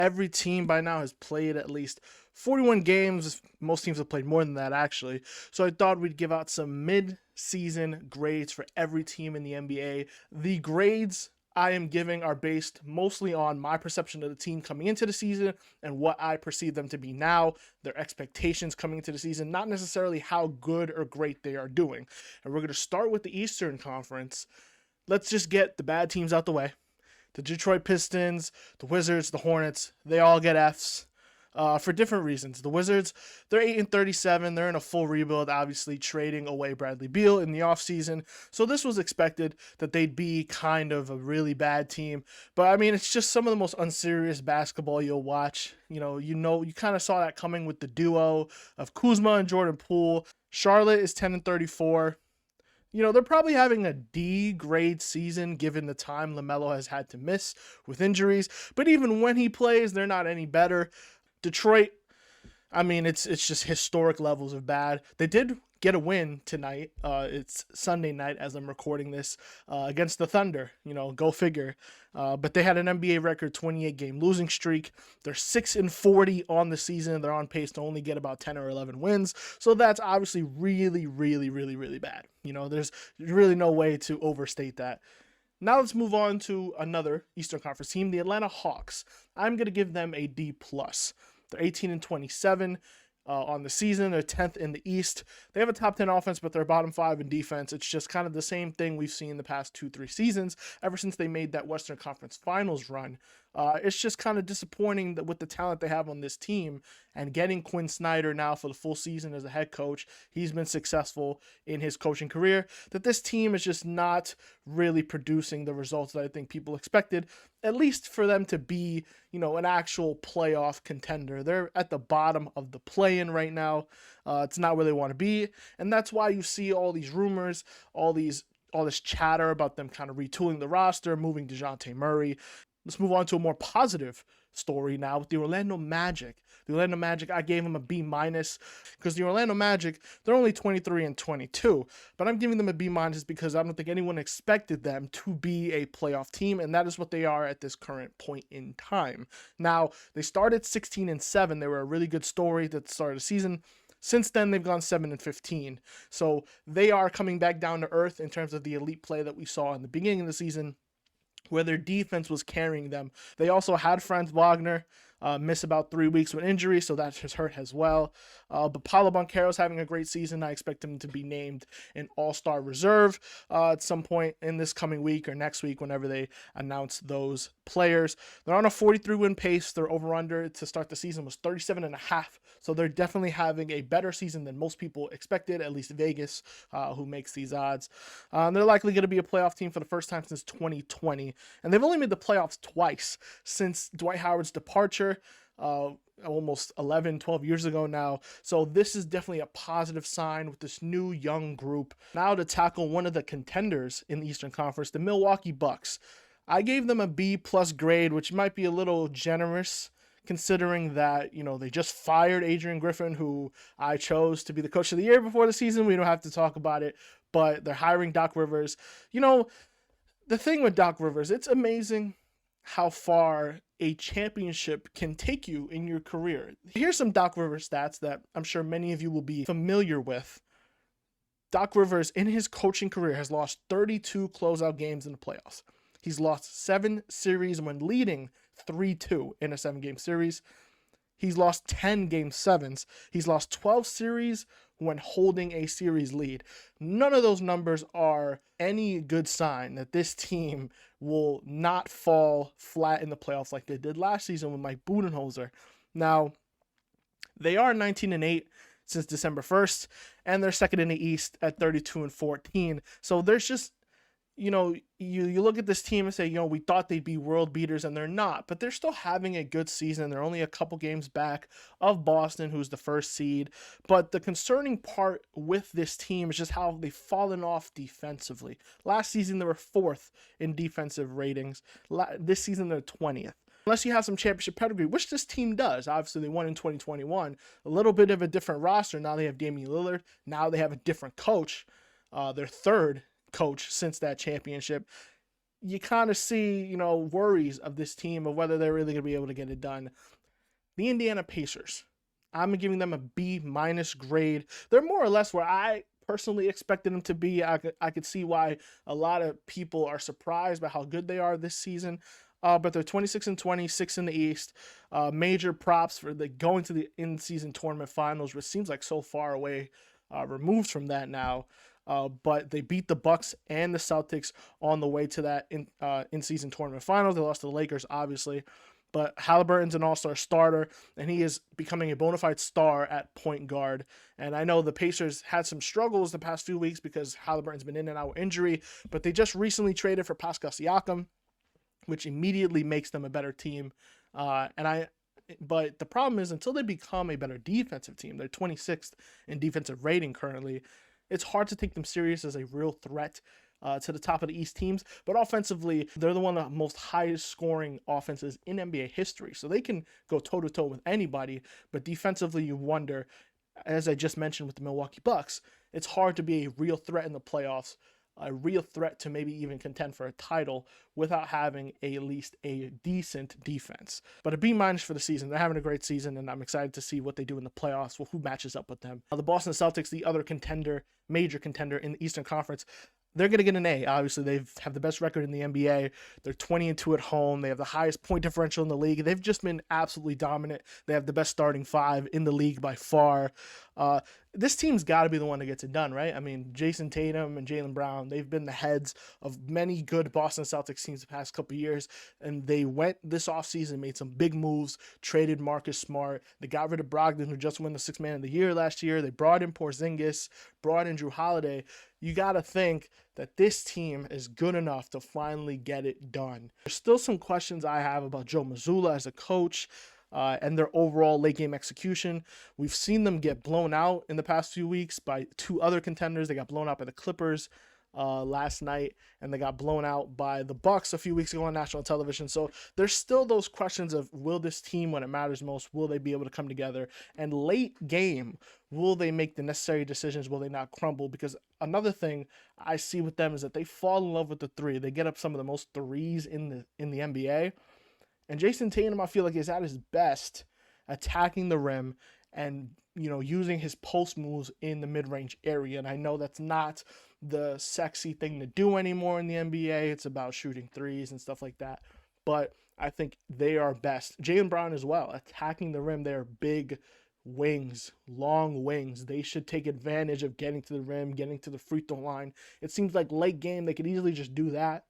Every team by now has played at least 41 games. Most teams have played more than that, actually. So I thought we'd give out some mid-season grades for every team in the NBA. The grades I am giving are based mostly on my perception of the team coming into the season and what I perceive them to be now, their expectations coming into the season, not necessarily how good or great they are doing. And we're going to start with the Eastern Conference. Let's just get the bad teams out the way. The Detroit Pistons, the Wizards, the Hornets, they all get Fs. For different reasons. The Wizards, they're 8-37. They're in a full rebuild, obviously trading away Bradley Beal in the offseason. So this was expected that they'd be kind of a really bad team. But I mean, it's just some of the most unserious basketball you'll watch. You kind of saw that coming with the duo of Kuzma and Jordan Poole. Charlotte is 10-34. They're probably having a D grade season given the time LaMelo has had to miss with injuries. But even when he plays, they're not any better. Detroit, I mean, it's just historic levels of bad. They did get a win tonight. It's Sunday night as I'm recording this against the Thunder. Go figure. But they had an NBA record 28-game losing streak. They're 6-40 on the season. They're on pace to only get about 10 or 11 wins. So that's obviously really, really, really, really bad. There's really no way to overstate that. Now let's move on to another Eastern Conference team, the Atlanta Hawks. I'm going to give them a D+. They're 18-27 on the season. They're 10th in the East. They have a top 10 offense, but they're bottom 5 in defense. It's just kind of the same thing we've seen the past 2-3 seasons ever since they made that Western Conference Finals run. It's just kind of disappointing that with the talent they have on this team and getting Quinn Snyder now for the full season as a head coach, he's been successful in his coaching career, that this team is just not really producing the results that I think people expected, at least for them to be, an actual playoff contender. They're at the bottom of the play-in right now. It's not where they want to be, and that's why you see all these rumors, all this chatter about them kind of retooling the roster, moving DeJounte Murray. Let's move on to a more positive story now with the Orlando Magic. The Orlando Magic, I gave them a B- because the Orlando Magic, they're only 23-22, but I'm giving them a B- because I don't think anyone expected them to be a playoff team, and that is what they are at this current point in time. Now, they started 16-7. They were a really good story at the start of the season. Since then, they've gone 7-15. So they are coming back down to earth in terms of the elite play that we saw in the beginning of the season, where their defense was carrying them. They also had Franz Wagner miss about 3 weeks with injury, so that has hurt as well. But Paolo Banchero's having a great season. I expect him to be named an all-star reserve at some point in this coming week or next week whenever they announce those players. They're on a 43-win pace. Their over-under to start the season was 37.5, so they're definitely having a better season than most people expected, at least Vegas, who makes these odds. They're likely going to be a playoff team for the first time since 2020, and they've only made the playoffs twice since Dwight Howard's departure, almost 12 years ago now. So this is definitely a positive sign with this new young group. Now to tackle one of the contenders in the Eastern Conference, the Milwaukee Bucks. I gave them a B+ grade, which might be a little generous considering that, they just fired Adrian Griffin, who I chose to be the coach of the year before the season. We don't have to talk about it, but they're hiring Doc Rivers. The thing with Doc Rivers, it's amazing how far a championship can take you in your career. Here's some Doc Rivers stats that I'm sure many of you will be familiar with. Doc Rivers, in his coaching career, has lost 32 closeout games in the playoffs. He's lost 7 series when leading 3-2 in a 7-game series. He's lost 10 game 7s. He's lost 12 series when holding a series lead. None of those numbers are any good sign that this team will not fall flat in the playoffs like they did last season with Mike Budenholzer. Now, they are 19-8 since December 1st, and they're second in the East at 32-14. So there's just, you look at this team and say, we thought they'd be world beaters, and they're not, but they're still having a good season. They're only a couple games back of Boston, who's the first seed. But the concerning part with this team is just how they've fallen off defensively. Last season, they were 4th in defensive ratings. This season, they're 20th. Unless you have some championship pedigree, which this team does. Obviously, they won in 2021. A little bit of a different roster. Now they have Damian Lillard. Now they have a different coach. Their third coach since that championship. you kind of see, worries of this team of whether they're really going to be able to get it done. The Indiana Pacers, I'm giving them a B minus grade. They're more or less where I personally expected them to be. I could see why a lot of people are surprised by how good they are this season. But they're 26-20, 6 in the East. Major props for the going to the in-season tournament finals, which seems like so far away, removed from that now. But they beat the Bucks and the Celtics on the way to that in-season tournament finals. They lost to the Lakers, obviously. But Halliburton's an all-star starter, and he is becoming a bona fide star at point guard. And I know the Pacers had some struggles the past few weeks because Halliburton's been in and out with injury, but they just recently traded for Pascal Siakam, which immediately makes them a better team. But the problem is, until they become a better defensive team, they're 26th in defensive rating currently, it's hard to take them serious as a real threat to the top of the East teams. But offensively, they're the one of the most highest scoring offenses in NBA history. So they can go toe-to-toe with anybody. But defensively, you wonder, as I just mentioned with the Milwaukee Bucks, it's hard to be a real threat in the playoffs, a real threat to maybe even contend for a title without having at least a decent defense. But a B minus for the season. They're having a great season, and I'm excited to see what they do in the playoffs, who matches up with them. The Boston Celtics, the other contender, major contender in the Eastern Conference, they're going to get an A. Obviously, they have the best record in the NBA. They're 20-2 at home. They have the highest point differential in the league. They've just been absolutely dominant. They have the best starting five in the league by far. This team's got to be the one that gets it done, right? I mean, Jason Tatum and Jaylen Brown, they've been the heads of many good Boston Celtics teams the past couple of years, and they went this offseason, made some big moves, traded Marcus Smart. They got rid of Brogdon, who just won the Sixth Man of the Year last year. They brought in Porzingis, brought in Jrue Holiday. You got to think that this team is good enough to finally get it done. There's still some questions I have about Joe Mazzulla as a coach and their overall late game execution. We've seen them get blown out in the past few weeks by two other contenders. They got blown out by the Clippers last night, and they got blown out by the Bucks a few weeks ago on national television. So there's still those questions of, will this team, when it matters most, will they be able to come together? And late game, will they make the necessary decisions? Will they not crumble? Because another thing I see with them is that they fall in love with the three. They get up some of the most threes in the NBA. And Jason Tatum, I feel like, is at his best attacking the rim and, using his post moves in the mid-range area. And I know that's not the sexy thing to do anymore in the NBA. It's about shooting threes and stuff like that. But I think they are best. Jaylen Brown as well, attacking the rim. They're big wings, long wings. They should take advantage of getting to the rim, getting to the free throw line. It seems like late game, they could easily just do that.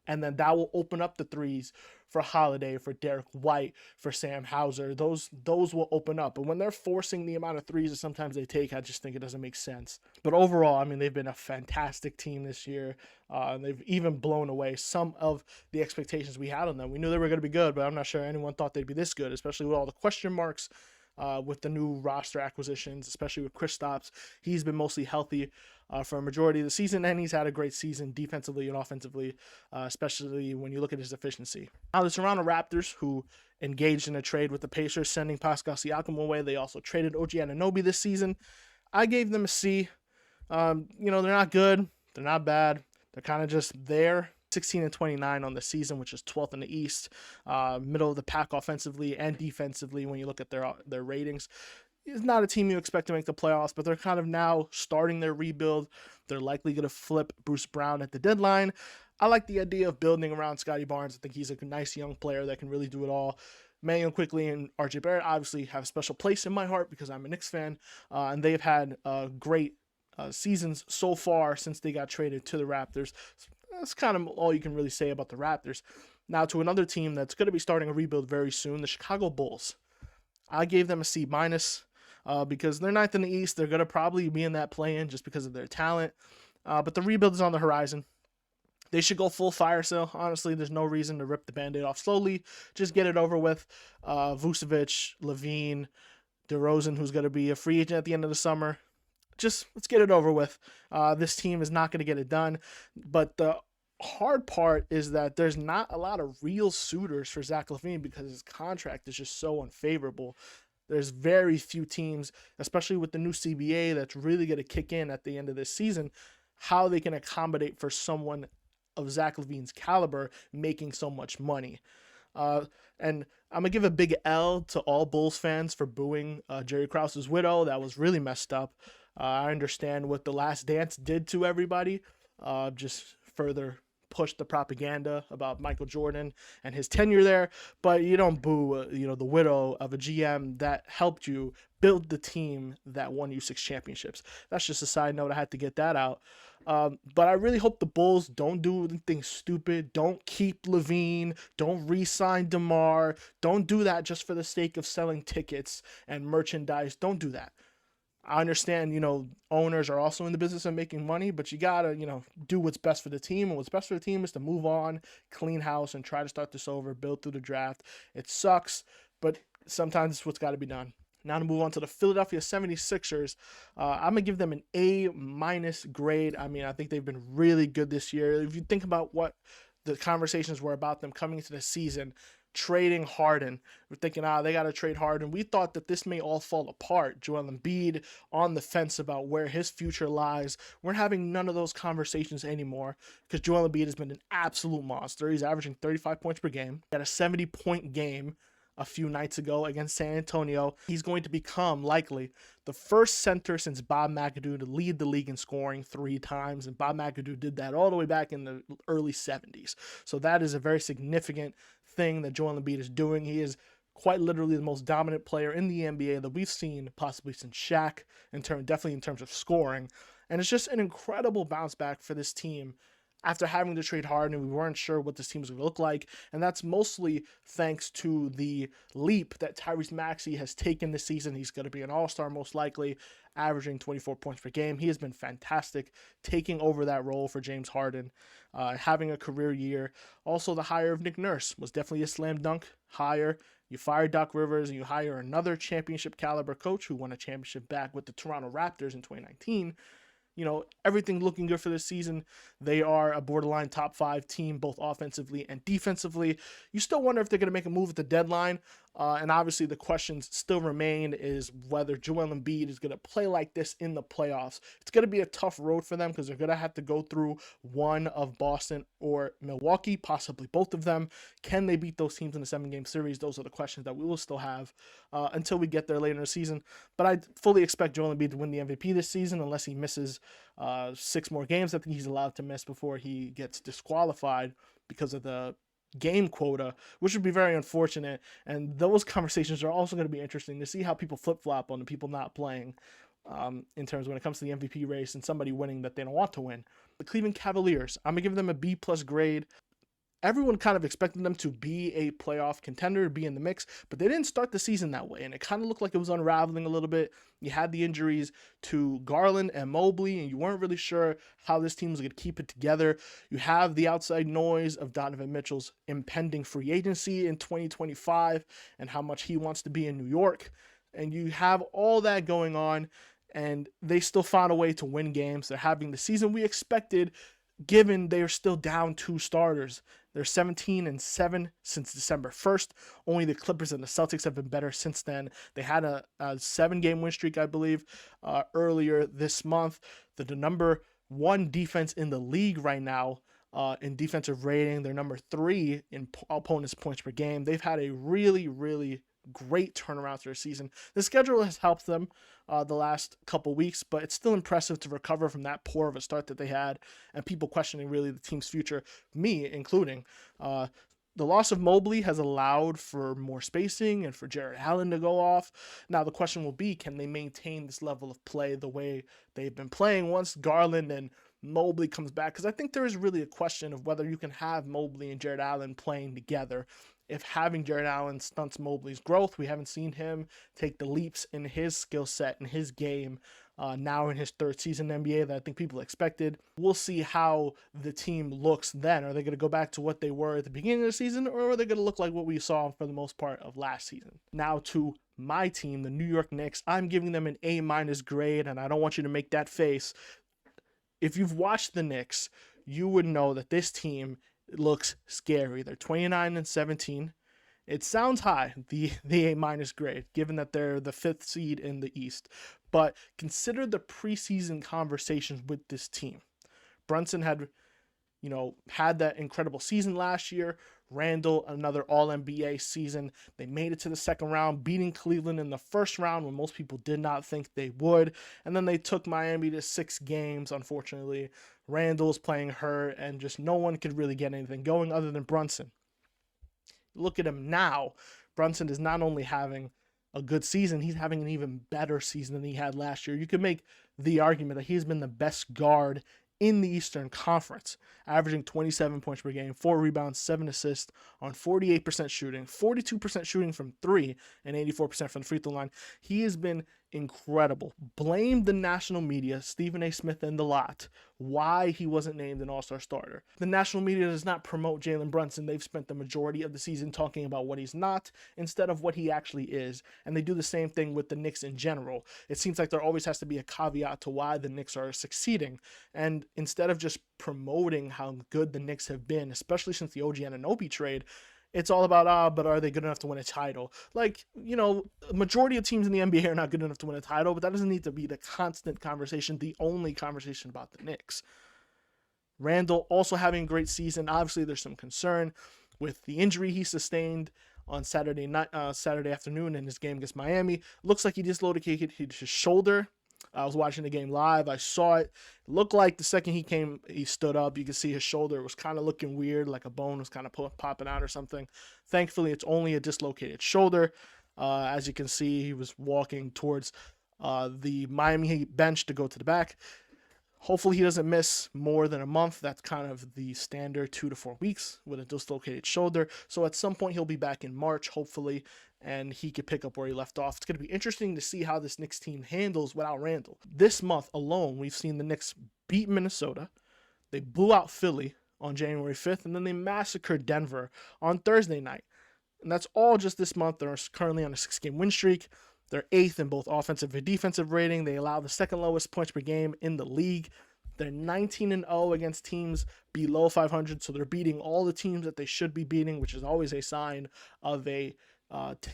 And then that will open up the threes for Holiday, for Derek White, for Sam Hauser. Those will open up. But when they're forcing the amount of threes that sometimes they take, I just think it doesn't make sense. But overall, I mean, they've been a fantastic team this year. They've even blown away some of the expectations we had on them. We knew they were going to be good, but I'm not sure anyone thought they'd be this good, especially with all the question marks. With the new roster acquisitions, especially with Kristaps. He's been mostly healthy for a majority of the season, and he's had a great season defensively and offensively, especially when you look at his efficiency. Now, the Toronto Raptors, who engaged in a trade with the Pacers, sending Pascal Siakam away. They also traded OG Anunoby this season. I gave them a C. They're not good. They're not bad. They're kind of just there. 16-29 on the season, which is 12th in the East, middle of the pack offensively and defensively when you look at their ratings. It's not a team you expect to make the playoffs, but they're kind of now starting their rebuild. They're likely going to flip Bruce Brown at the deadline. I like the idea of building around Scotty Barnes. I think he's a nice young player that can really do it all. Manuel Quickley and RJ Barrett obviously have a special place in my heart because I'm a Knicks fan, and they've had great seasons so far since they got traded to the Raptors. That's kind of all you can really say about the Raptors. Now to another team that's going to be starting a rebuild very soon, the Chicago Bulls. I gave them a C minus because they're ninth in the East. They're going to probably be in that play-in just because of their talent. But the rebuild is on the horizon. They should go full fire sale. Honestly, there's no reason to rip the Band-Aid off slowly. Just get it over with. Vucevic, Levine, DeRozan, who's going to be a free agent at the end of the summer. Just let's get it over with. This team is not going to get it done. But the hard part is that there's not a lot of real suitors for Zach LaVine because his contract is just so unfavorable. There's very few teams, especially with the new CBA that's really going to kick in at the end of this season, how they can accommodate for someone of Zach LaVine's caliber making so much money. And I'm gonna give a big L to all Bulls fans for booing Jerry Krause's widow. That was really messed up. I understand what The Last Dance did to everybody. Just further pushed the propaganda about Michael Jordan and his tenure there. But you don't boo, the widow of a GM that helped you build the team that won you 6 championships. That's just a side note. I had to get that out. But I really hope the Bulls don't do anything stupid. Don't keep LaVine. Don't re-sign DeMar. Don't do that just for the sake of selling tickets and merchandise. Don't do that. I understand, owners are also in the business of making money, but you gotta, do what's best for the team. And what's best for the team is to move on, clean house, and try to start this over, build through the draft. It sucks, but sometimes it's what's got to be done. Now to move on to the Philadelphia 76ers, I'm going to give them an A- grade. I mean, I think they've been really good this year. If you think about what the conversations were about them coming into the season, trading Harden. We're thinking, they got to trade Harden. We thought that this may all fall apart. Joel Embiid on the fence about where his future lies. We're having none of those conversations anymore because Joel Embiid has been an absolute monster. He's averaging 35 points per game. He had a 70-point game a few nights ago against San Antonio. He's going to become, likely, the first center since Bob McAdoo to lead the league in scoring 3 times, and Bob McAdoo did that all the way back in the early 70s. So that is a very significant thing that Joel Embiid is doing. He is quite literally the most dominant player in the NBA that we've seen possibly since Shaq, definitely in terms of scoring. And it's just an incredible bounce back for this team after having to trade Harden, and we weren't sure what this team was going to look like. And that's mostly thanks to the leap that Tyrese Maxey has taken this season. He's going to be an all-star most likely, averaging 24 points per game. He has been fantastic, taking over that role for James Harden, having a career year. Also, the hire of Nick Nurse was definitely a slam dunk hire. You fire Doc Rivers and you hire another championship caliber coach who won a championship back with the Toronto Raptors in 2019. Everything looking good for this season. They are a borderline top 5 team, both offensively and defensively. You still wonder if they're going to make a move at the deadline. And obviously the questions still remain is whether Joel Embiid is going to play like this in the playoffs. It's going to be a tough road for them because they're going to have to go through one of Boston or Milwaukee, possibly both of them. Can they beat those teams in a 7-game series? Those are the questions that we will still have until we get there later in the season. But I fully expect Joel Embiid to win the MVP this season unless he misses 6 more games. I think he's allowed to miss before he gets disqualified because of the game quota, which would be very unfortunate. And those conversations are also going to be interesting to see how people flip-flop on the people not playing in terms of when it comes to the MVP race and somebody winning that they don't want to win. The Cleveland Cavaliers, I'm going to give them a B+ grade. Everyone kind of expected them to be a playoff contender, to be in the mix, but they didn't start the season that way, and it kind of looked like it was unraveling a little bit. You had the injuries to Garland and Mobley, and you weren't really sure how this team was going to keep it together. You have the outside noise of Donovan Mitchell's impending free agency in 2025 and how much he wants to be in New York, and you have all that going on, and they still found a way to win games. They're having the season we expected, given they are still down 2 starters. They're 17-7 since December 1st. Only the Clippers and the Celtics have been better since then. They had a 7-game win streak, I believe, earlier this month. The number 1 defense in the league right now in defensive rating. They're number 3 in opponents' points per game. They've had a really, really great turnaround to their season. The schedule has helped them the last couple weeks, but it's still impressive to recover from that poor of a start that they had, and people questioning really the team's future, me including. The loss of Mobley has allowed for more spacing and for Jared Allen to go off. Now the question will be, can they maintain this level of play the way they've been playing once Garland and Mobley comes back? Because I think there is really a question of whether you can have Mobley and Jared Allen playing together. If having Jared Allen stunts Mobley's growth, we haven't seen him take the leaps in his skill set and his game now in his 3rd season in the NBA that I think people expected. We'll see how the team looks then. Are they going to go back to what they were at the beginning of the season, or are they going to look like what we saw for the most part of last season? Now to my team, the New York Knicks. I'm giving them an A- grade, and I don't want you to make that face. If you've watched the Knicks, you would know that this team looks scary. They're 29-17. It sounds high, the A- grade, given that they're the 5th seed in the East. But consider the preseason conversations with this team. Brunson had had that incredible season last year. Randle, another All-NBA season. They made it to the second round, beating Cleveland in the first round when most people did not think they would. And then they took Miami to 6 games, unfortunately. Randle's playing hurt, and just no one could really get anything going other than Brunson. Look at him now. Brunson is not only having a good season, he's having an even better season than he had last year. You could make the argument that he's been the best guard in the Eastern Conference, averaging 27 points per game, 4 rebounds, 7 assists on 48% shooting, 42% shooting from 3, and 84% from the free throw line. He has been incredible. Blame the national media, Stephen A. Smith and the lot, why he wasn't named an all-star starter. The national media does not promote Jalen Brunson. They've spent the majority of the season talking about what he's not instead of what he actually is. And they do the same thing with the Knicks in general. It seems like there always has to be a caveat to why the Knicks are succeeding. And instead of just promoting how good the Knicks have been, especially since the OG Anunoby trade, it's all about, but are they good enough to win a title? Like, the majority of teams in the NBA are not good enough to win a title, but that doesn't need to be the constant conversation, the only conversation about the Knicks. Randle also having a great season. Obviously, there's some concern with the injury he sustained on Saturday afternoon in his game against Miami. Looks like he dislocated his shoulder. I was watching the game live. I saw it. It looked like the second he stood up, you could see his shoulder was kind of looking weird, like a bone was kind of popping out or something. Thankfully, it's only a dislocated shoulder. As you can see, he was walking towards the Miami Heat bench to go to the back. Hopefully, he doesn't miss more than a month. That's kind of the standard 2 to 4 weeks with a dislocated shoulder. So at some point, he'll be back in March, hopefully, and he could pick up where he left off. It's going to be interesting to see how this Knicks team handles without Randle. This month alone, we've seen the Knicks beat Minnesota. They blew out Philly on January 5th, and then they massacred Denver on Thursday night. And that's all just this month. They're currently on a 6-game win streak. They're 8th in both offensive and defensive rating. They allow the second lowest points per game in the league. They're 19-0 against teams below 500, so they're beating all the teams that they should be beating, which is always a sign of a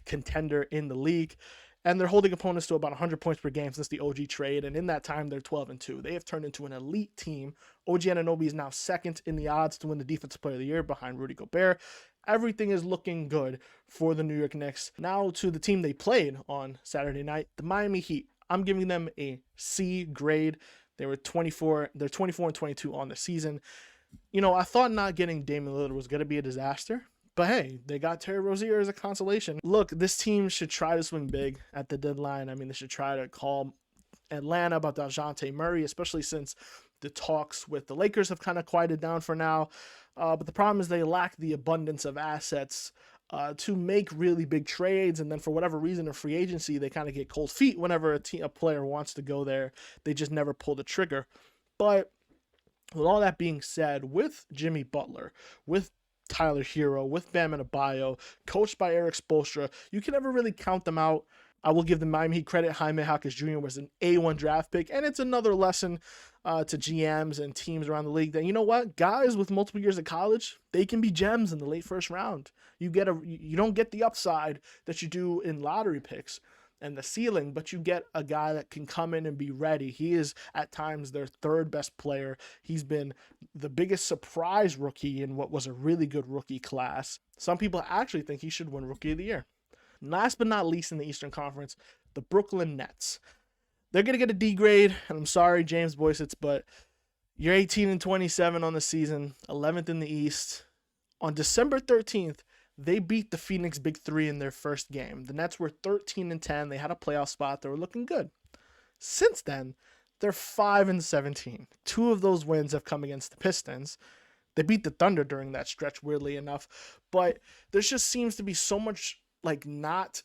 contender in the league. And they're holding opponents to about 100 points per game since the OG trade, and in that time, they're 12-2. They have turned into an elite team. OG Anunoby is now second in the odds to win the Defensive Player of the Year behind Rudy Gobert. Everything is looking good for the New York Knicks. Now to the team they played on Saturday night, the Miami Heat. I'm giving them a C grade. They're 24-22 on the season. I thought not getting Damian Lillard was going to be a disaster. But hey, they got Terry Rozier as a consolation. Look, this team should try to swing big at the deadline. I mean, they should try to call Atlanta about DeJounte Murray, especially since the talks with the Lakers have kind of quieted down for now. But the problem is they lack the abundance of assets to make really big trades. And then for whatever reason in free agency, they kind of get cold feet whenever a player wants to go there. They just never pull the trigger. But with all that being said, with Jimmy Butler, with Tyler Hero, with Bam Adebayo, coached by Eric Spoelstra, you can never really count them out. I will give the Miami Heat credit. Jaime Jaquez Jr. was an A1 draft pick, and it's another lesson to GMs and teams around the league that, you know what, guys with multiple years of college, they can be gems in the late first round. You don't get the upside that you do in lottery picks and the ceiling, but you get a guy that can come in and be ready. He is at times their third best player. He's been the biggest surprise rookie in what was a really good rookie class. Some people actually think he should win Rookie of the Year. Last but not least in the Eastern Conference, the Brooklyn Nets. They're going to get a D grade, and I'm sorry, James Boyce, but you're 18-27 on the season, 11th in the East. On December 13th, they beat the Phoenix Big Three in their first game. The Nets were 13-10. They had a playoff spot. They were looking good. Since then, they're 5-17. 2 of those wins have come against the Pistons. They beat the Thunder during that stretch, weirdly enough. But there just seems to be so much not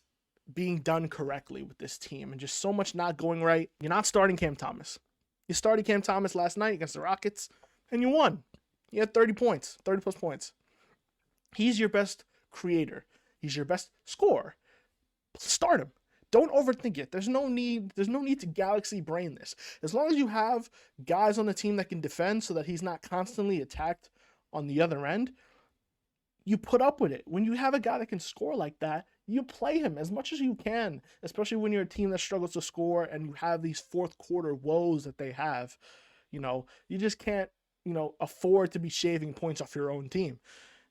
being done correctly with this team and just so much not going right. You're not starting Cam Thomas. You started Cam Thomas last night against the Rockets, and you won. You had 30 points, 30-plus points. He's your best creator. He's your best scorer. Start him. Don't overthink it. There's no need to galaxy brain this. As long as you have guys on the team that can defend so that he's not constantly attacked on the other end, you put up with it. When you have a guy that can score like that, you play him as much as you can, especially when you're a team that struggles to score and you have these fourth quarter woes that they have. You just can't afford to be shaving points off your own team.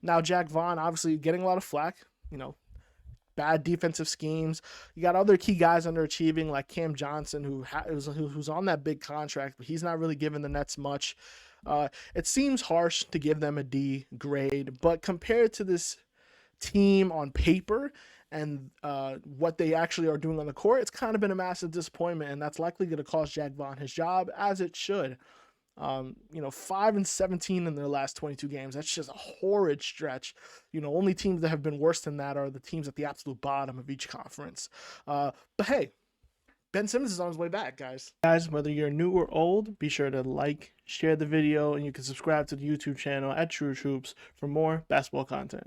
Now, Jack Vaughn, obviously getting a lot of flack, bad defensive schemes. You got other key guys underachieving like Cam Johnson, who's on that big contract, but he's not really giving the Nets much. It seems harsh to give them a D grade, but compared to this team on paper and what they actually are doing on the court, it's kind of been a massive disappointment, and that's likely going to cost Jack Vaughn his job, as it should. 5-17 in their last 22 games. That's just a horrid stretch. Only teams that have been worse than that are the teams at the absolute bottom of each conference. But hey, Ben Simmons is on his way back, guys. Guys, whether you're new or old, be sure to like, share the video, and you can subscribe to the YouTube channel at True Troops for more basketball content.